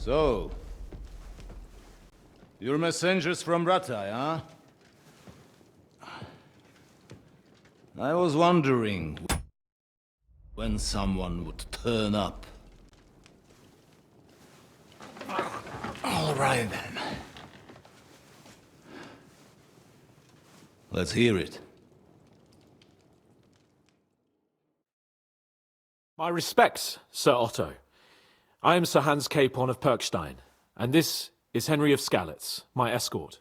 So, you're messengers from Ratai, huh? I was wondering when someone would turn up. All right then. Let's hear it. My respects, Sir Otto. I am Sir Hans Capon of Perkstein, and this is Henry of Skalitz, my escort.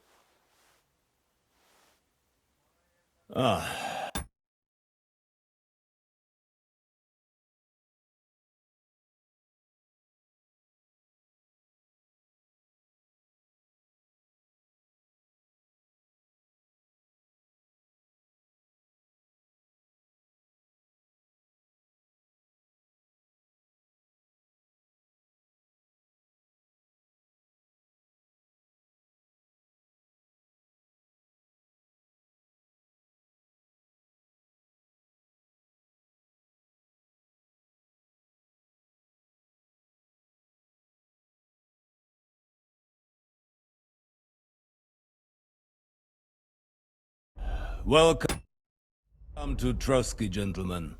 Welcome to Trotsky, gentlemen.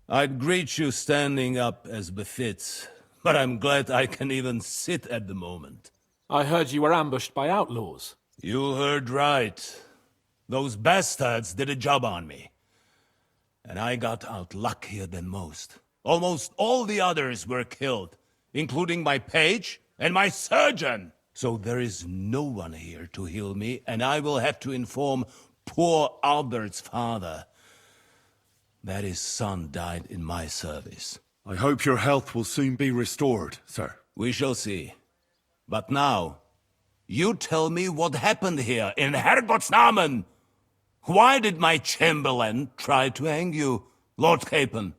I'd greet you standing up as befits, but I'm glad I can even sit at the moment. I heard you were ambushed by outlaws. You heard right. Those bastards did a job on me. And I got out luckier than most. Almost all the others were killed, including my page and my surgeon. So there is no one here to heal me, and I will have to inform poor Albert's father that his son died in my service. I hope your health will soon be restored, sir. We shall see. But now, you tell me what happened here in Herrgottsnamen. Why did my chamberlain try to hang you, Lord Capon?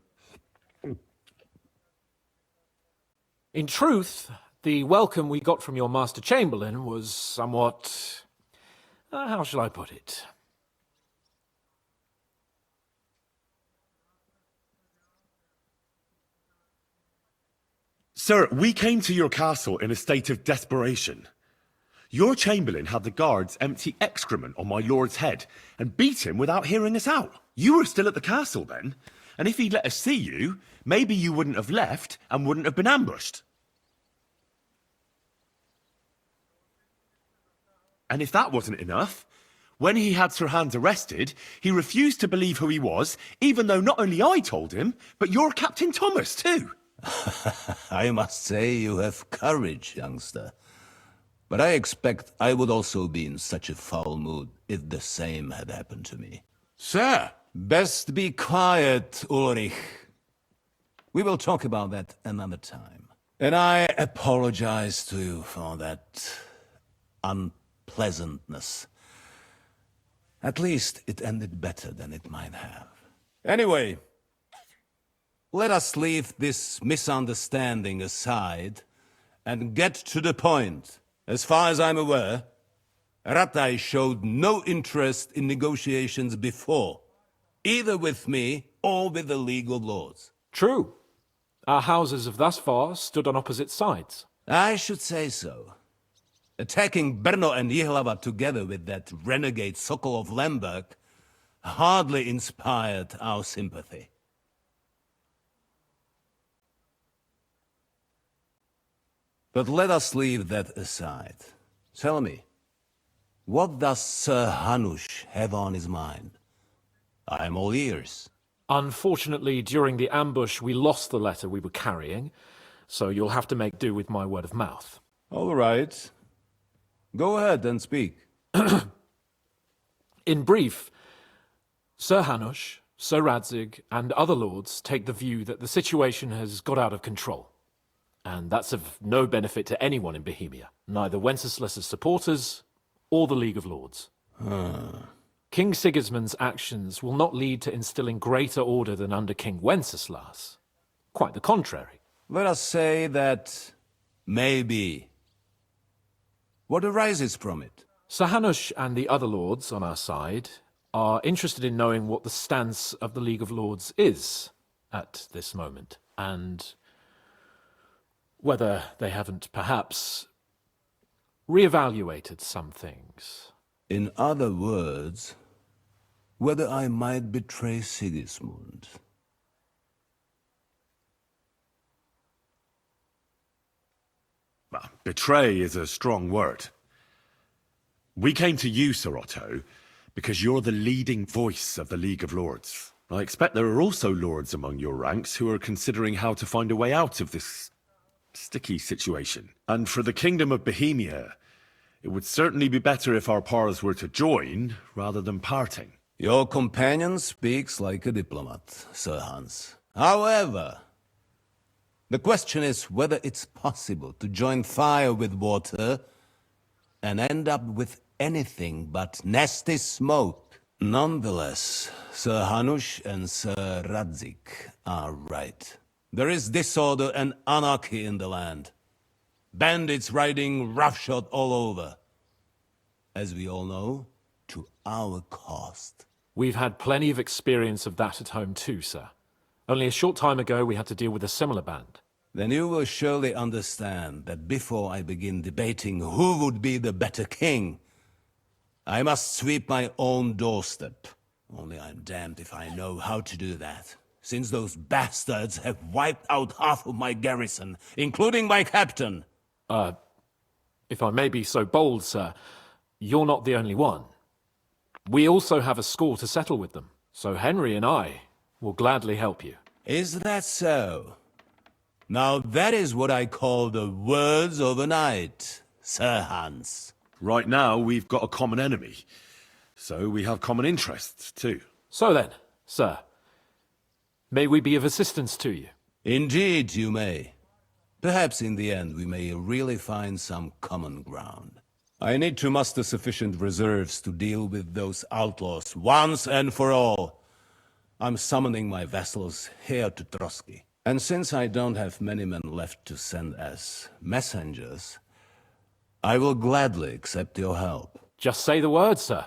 In truth, the welcome we got from your Master Chamberlain was somewhat... how shall I put it? Sir, we came to your castle in a state of desperation. Your chamberlain had the guards empty excrement on my lord's head and beat him without hearing us out. You were still at the castle then, and if he'd let us see you, maybe you wouldn't have left and wouldn't have been ambushed. And if that wasn't enough, when he had Sir Hans arrested, he refused to believe who he was, even though not only I told him, but your Captain Thomas too. I must say you have courage, youngster. But I expect I would also be in such a foul mood if the same had happened to me. Sir! Best be quiet, Ulrich. We will talk about that another time. And I apologize to you for that unpleasantness. At least it ended better than it might have. Anyway, let us leave this misunderstanding aside and get to the point. As far as I'm aware, Ratai showed no interest in negotiations before, either with me or with the League of Lords. True. Our houses have thus far stood on opposite sides. I should say so. Attacking Brno and Jihlava together with that renegade Sokol of Lemberg hardly inspired our sympathy. But let us leave that aside. Tell me, what does Sir Hanush have on his mind? I am all ears. Unfortunately, during the ambush, we lost the letter we were carrying, so you'll have to make do with my word of mouth. All right. Go ahead and speak. In brief, Sir Hanush, Sir Radzig, and other lords take the view that the situation has got out of control. And that's of no benefit to anyone in Bohemia, neither Wenceslas's supporters or the League of Lords. King Sigismund's actions will not lead to instilling greater order than under King Wenceslas. Quite the contrary. Let us say that maybe. What arises from it? Sir Hanush and the other lords on our side are interested in knowing what the stance of the League of Lords is at this moment, and Whether they haven't perhaps reevaluated some things. In other words, whether I might betray Sigismund. Well, betray is a strong word. We came to you, Sir Otto, because you're the leading voice of the League of Lords. I expect there are also lords among your ranks who are considering how to find a way out of this sticky situation. And for the Kingdom of Bohemia, it would certainly be better if our powers were to join rather than parting. Your companion speaks like a diplomat, Sir Hans. However, the question is whether it's possible to join fire with water and end up with anything but nasty smoke. Nonetheless, Sir Hanush and Sir Radzik are right. There is disorder and anarchy in the land. Bandits riding roughshod all over. As we all know, to our cost. We've had plenty of experience of that at home too, sir. Only a short time ago we had to deal with a similar band. Then you will surely understand that before I begin debating who would be the better king, I must sweep my own doorstep. Only I'm damned if I know how to do that, since those bastards have wiped out half of my garrison, including my captain. If I may be so bold, sir, you're not the only one. We also have a score to settle with them, so Henry and I will gladly help you. Is that so? Now that is what I call the words of a knight, Sir Hans. Right now, we've got a common enemy, so we have common interests too. So then, sir, may we be of assistance to you? Indeed you may. Perhaps in the end we may really find some common ground. I need to muster sufficient reserves to deal with those outlaws once and for all. I'm summoning my vassals here to Trotsky. And since I don't have many men left to send as messengers, I will gladly accept your help. Just say the word, sir.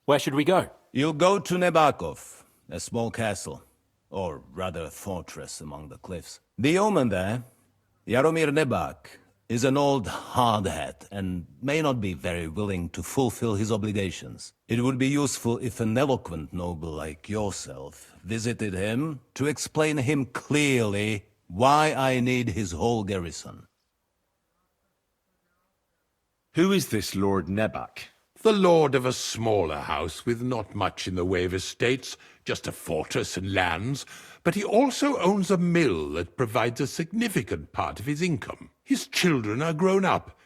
Where should we go? You'll go to Nebakov, a small castle, or rather a fortress among the cliffs. The yeoman there, Jaromir Nebak, is an old hardhat and may not be very willing to fulfill his obligations. It would be useful if an eloquent noble like yourself visited him to explain him clearly why I need his whole garrison. Who is this Lord Nebak? The lord of a smaller house with not much in the way of estates, just a fortress and lands, but he also owns a mill that provides a significant part of his income. His children are grown up.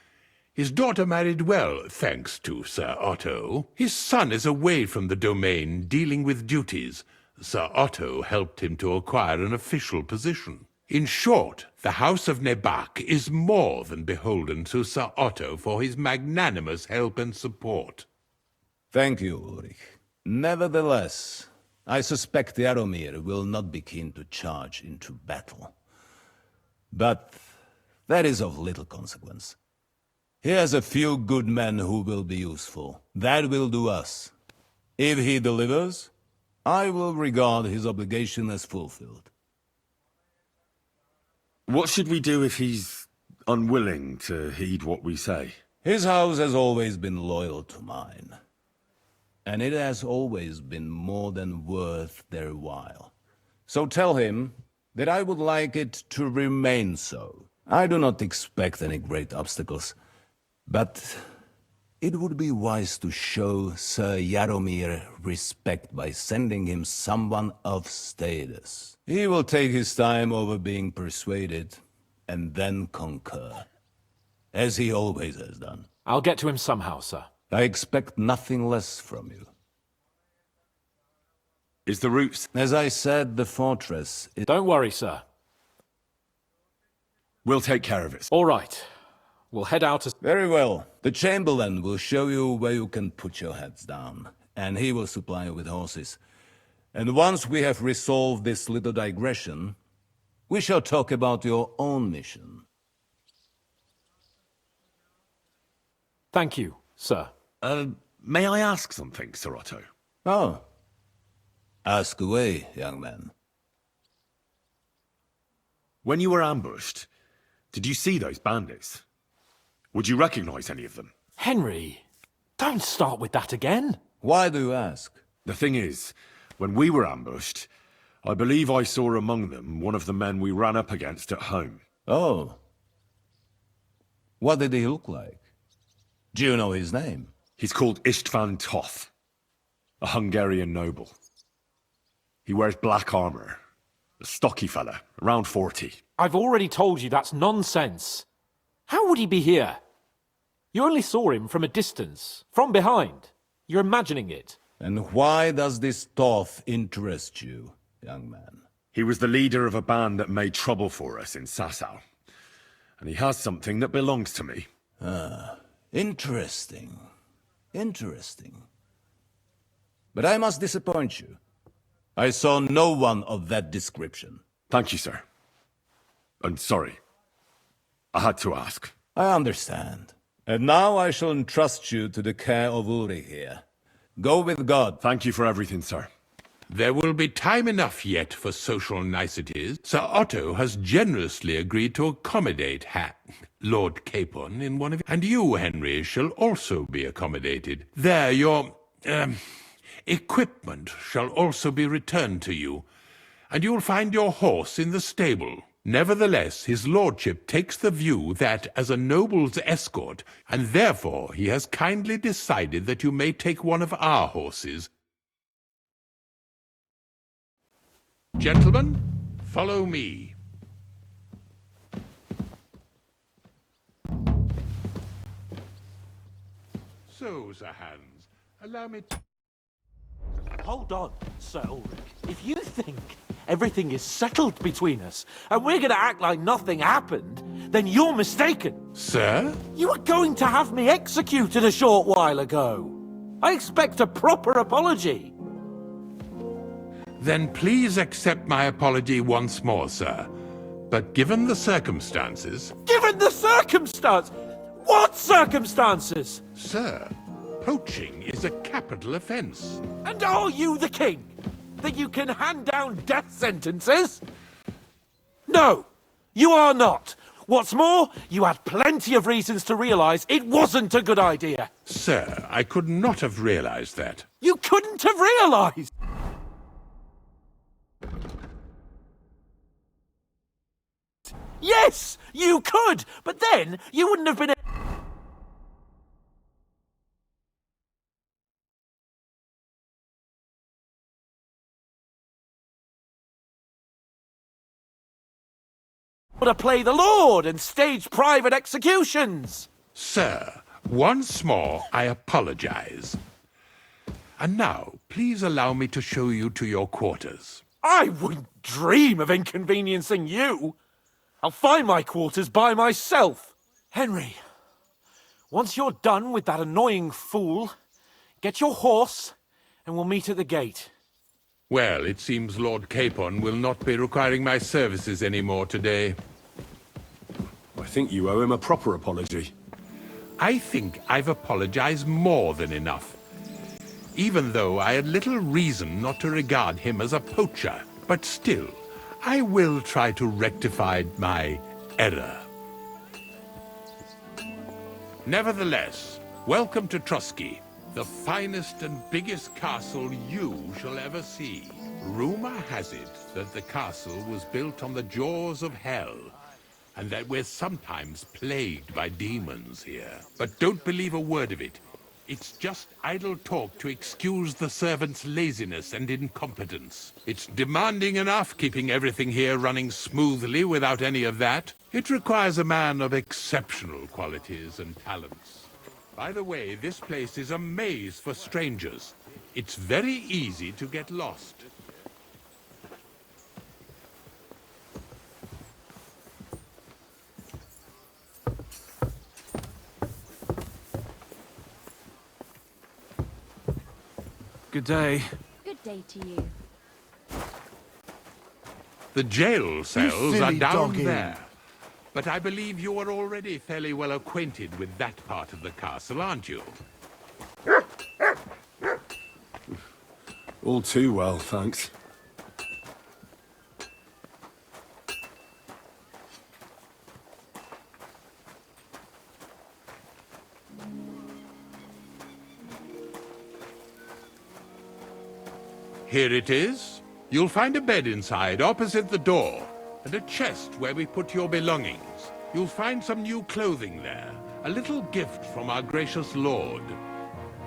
His daughter married well, thanks to Sir Otto. His son is away from the domain, dealing with duties. Sir Otto helped him to acquire an official position. In short, the House of Nebak is more than beholden to Sir Otto for his magnanimous help and support. Thank you, Ulrich. Nevertheless, I suspect Jaromir will not be keen to charge into battle. But that is of little consequence. He has a few good men who will be useful. That will do us. If he delivers, I will regard his obligation as fulfilled. What should we do if he's unwilling to heed what we say? His house has always been loyal to mine. And it has always been more than worth their while. So tell him that I would like it to remain so. I do not expect any great obstacles, but it would be wise to show Sir Jaromir respect by sending him someone of status. He will take his time over being persuaded, and then concur, as he always has done. I'll get to him somehow, sir. I expect nothing less from you. Is the route... As I said, the fortress is... Don't worry, sir. We'll take care of it. All right. We'll head out as... Very well. The Chamberlain will show you where you can put your heads down, and he will supply you with horses. And once we have resolved this little digression, we shall talk about your own mission. Thank you, sir. May I ask something, Sir Otto? Oh. Ask away, young man. When you were ambushed, Did you see those bandits? Would you recognize any of them? Henry, don't start with that again. Why do you ask? The thing is, when we were ambushed, I believe I saw among them one of the men we ran up against at home. Oh. What did he look like? Do you know his name? He's called Istvan Toth, a Hungarian noble. He wears black armor. A stocky fella, around 40. I've already told you that's nonsense. How would he be here? You only saw him from a distance, from behind. You're imagining it. And why does this Toth interest you, young man? He was the leader of a band that made trouble for us in Sasau. And he has something that belongs to me. Interesting. Interesting. But I must disappoint you. I saw no one of that description. Thank you, sir. I'm sorry. I had to ask. I understand. And now I shall entrust you to the care of Uri here. Go with God. Thank you for everything, sir. There will be time enough yet for social niceties. Sir Otto has generously agreed to accommodate Lord Capon in one of... And you, Henry, shall also be accommodated. There, your... equipment shall also be returned to you, and you'll find your horse in the stable. Nevertheless, his lordship takes the view that, as a noble's escort, and therefore he has kindly decided that you may take one of our horses. Gentlemen, follow me. So, Sir Hans, allow me to... Hold on, Sir Ulrich. If you think everything is settled between us, and we're going to act like nothing happened, then you're mistaken. Sir? You were going to have me executed a short while ago. I expect a proper apology. Then please accept my apology once more, sir. But given the circumstances... Given the circumstance? What circumstances? Sir, poaching is a capital offence. And are you the king? That you can hand down death sentences? No, you are not. What's more, you had plenty of reasons to realise it wasn't a good idea. Sir, I could not have realised that. You couldn't have realised. Yes, you could, but then you wouldn't have been... to play the Lord and stage private executions. Sir, once more I apologise. And now, please allow me to show you to your quarters. I wouldn't dream of inconveniencing you. I'll find my quarters by myself. Henry, once you're done with that annoying fool, get your horse and we'll meet at the gate. Well, it seems Lord Capon will not be requiring my services anymore today. I think you owe him a proper apology. I think I've apologized more than enough. Even though I had little reason not to regard him as a poacher. But still, I will try to rectify my error. Nevertheless, welcome to Trusky, the finest and biggest castle you shall ever see. Rumor has it that the castle was built on the jaws of hell, and that we're sometimes plagued by demons here. But don't believe a word of it. It's just idle talk to excuse the servants' laziness and incompetence. It's demanding enough keeping everything here running smoothly without any of that. It requires a man of exceptional qualities and talents. By the way, this place is a maze for strangers. It's very easy to get lost. Good day. Good day to you. The jail cells are silly down doggy. there. But I believe you are already fairly well acquainted with that part of the castle, aren't you? All too well, thanks. Here it is. You'll find a bed inside, opposite the door, and a chest where we put your belongings. You'll find some new clothing there, a little gift from our gracious lord,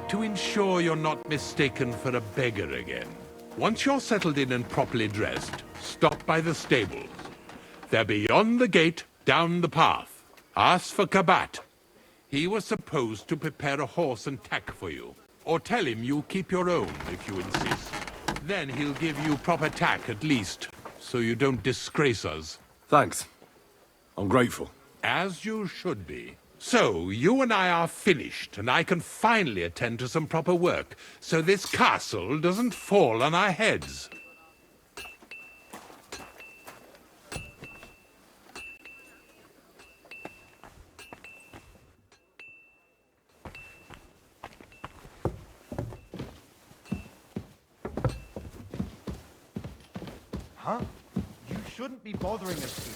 to ensure you're not mistaken for a beggar again. Once you're settled in and properly dressed, stop by the stables. They're beyond the gate, down the path. Ask for Kabat. He was supposed to prepare a horse and tack for you. Or tell him you'll keep your own, if you insist. Then he'll give you proper tack at least, so you don't disgrace us. Thanks. I'm grateful. As you should be. So, you and I are finished, and I can finally attend to some proper work, so this castle doesn't fall on our heads. Huh? You shouldn't be bothering us here.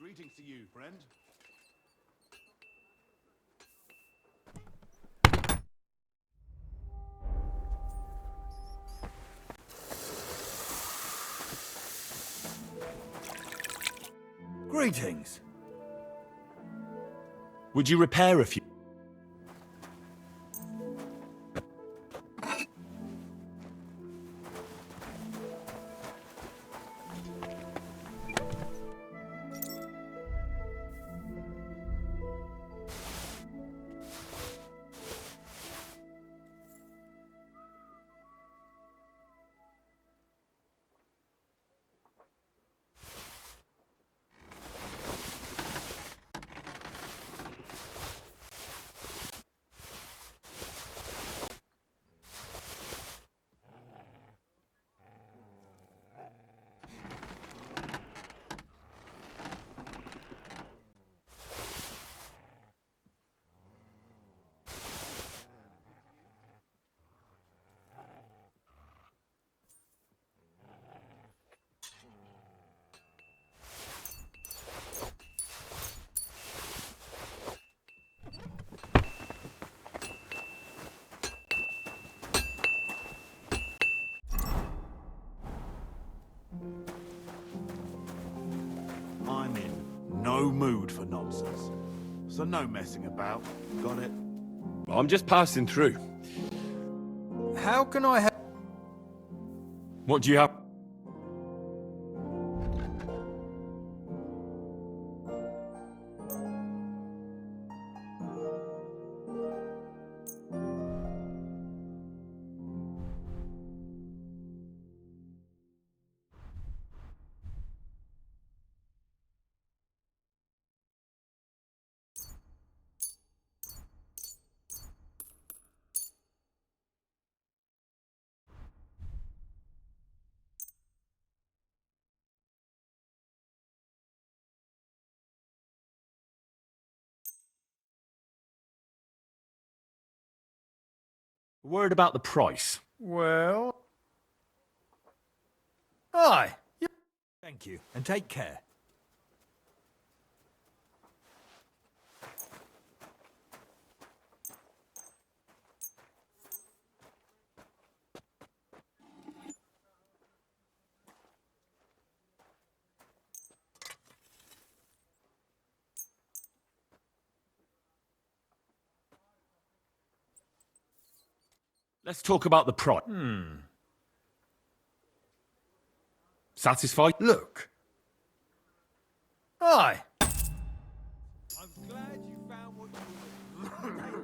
Greetings to you, friend. Greetings. Would you repair a few? I'm in no mood for nonsense. So no messing about. Got it? I'm just passing through. How can I help? What do you have? A word about the price. Well... Aye. Thank you, and take care. Let's talk about the price. Satisfied? Look. Aye. I'm glad you found what you were.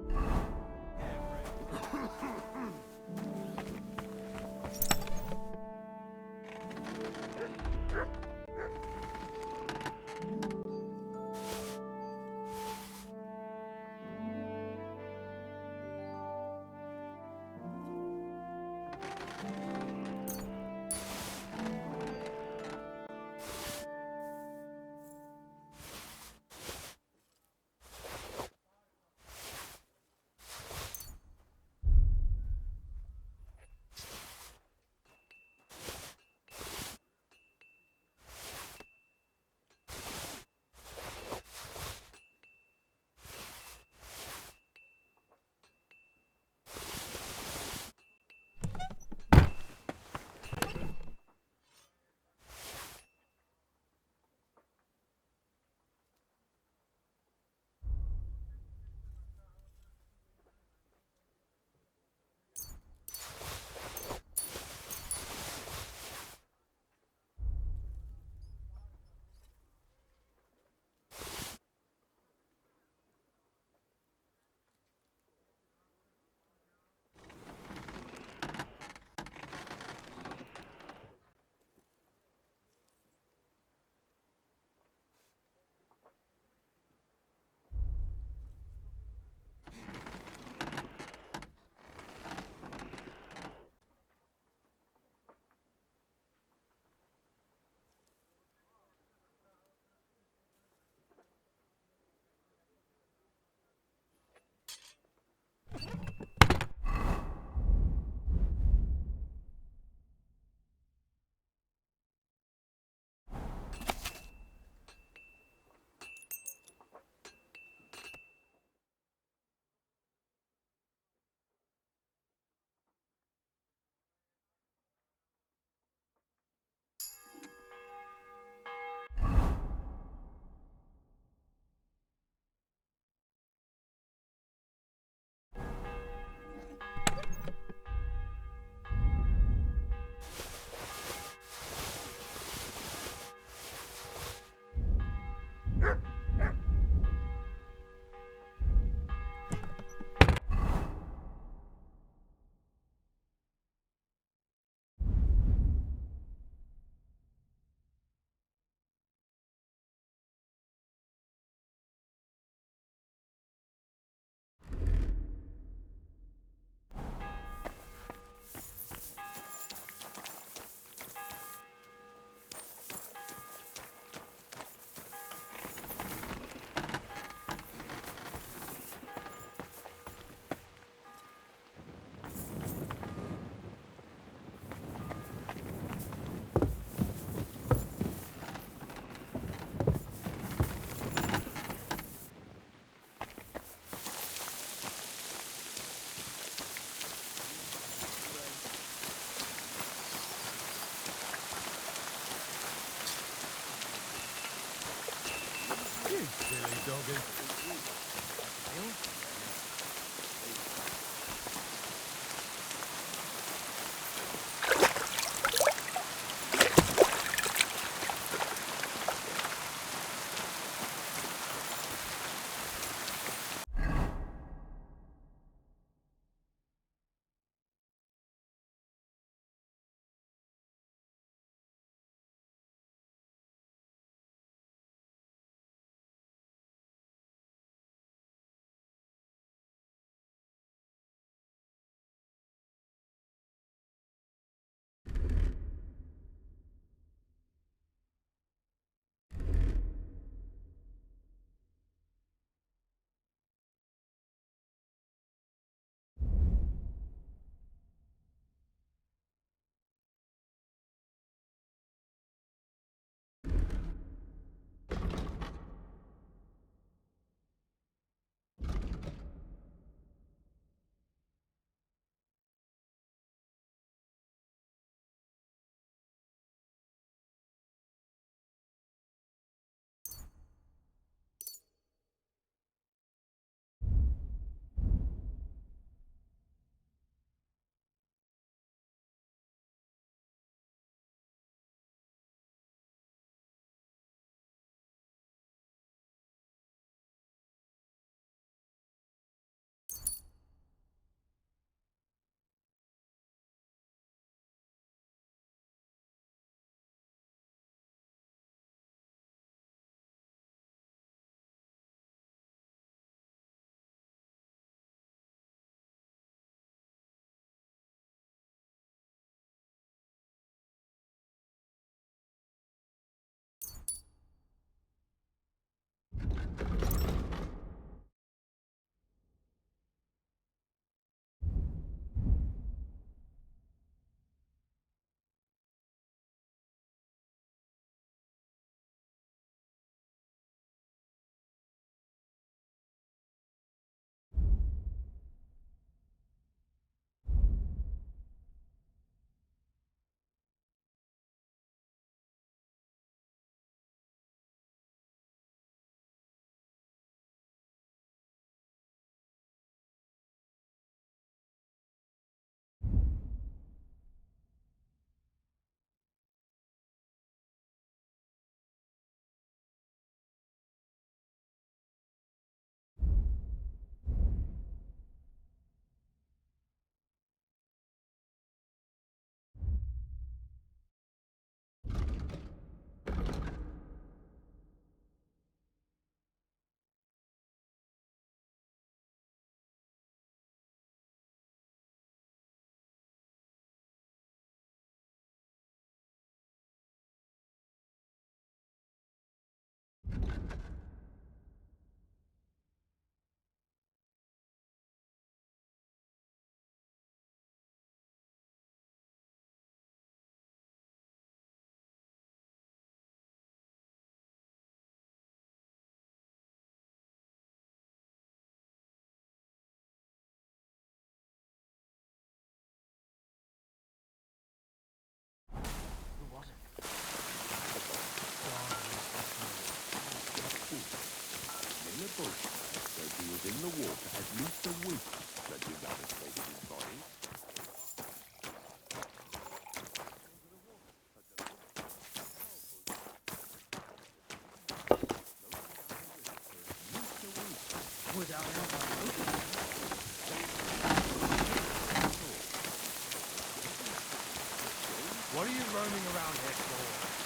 What are you roaming around here for?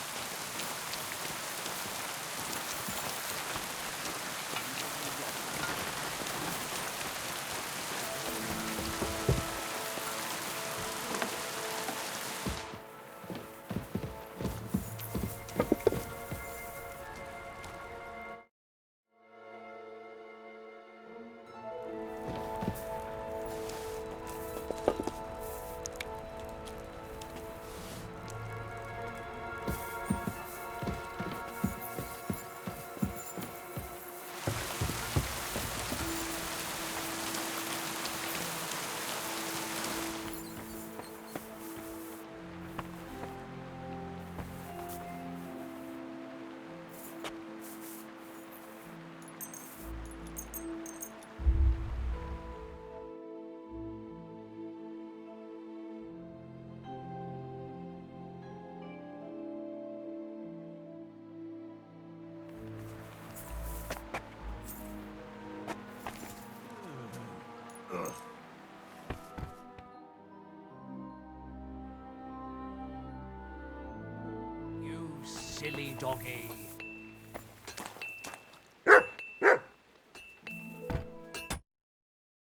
silly doggy.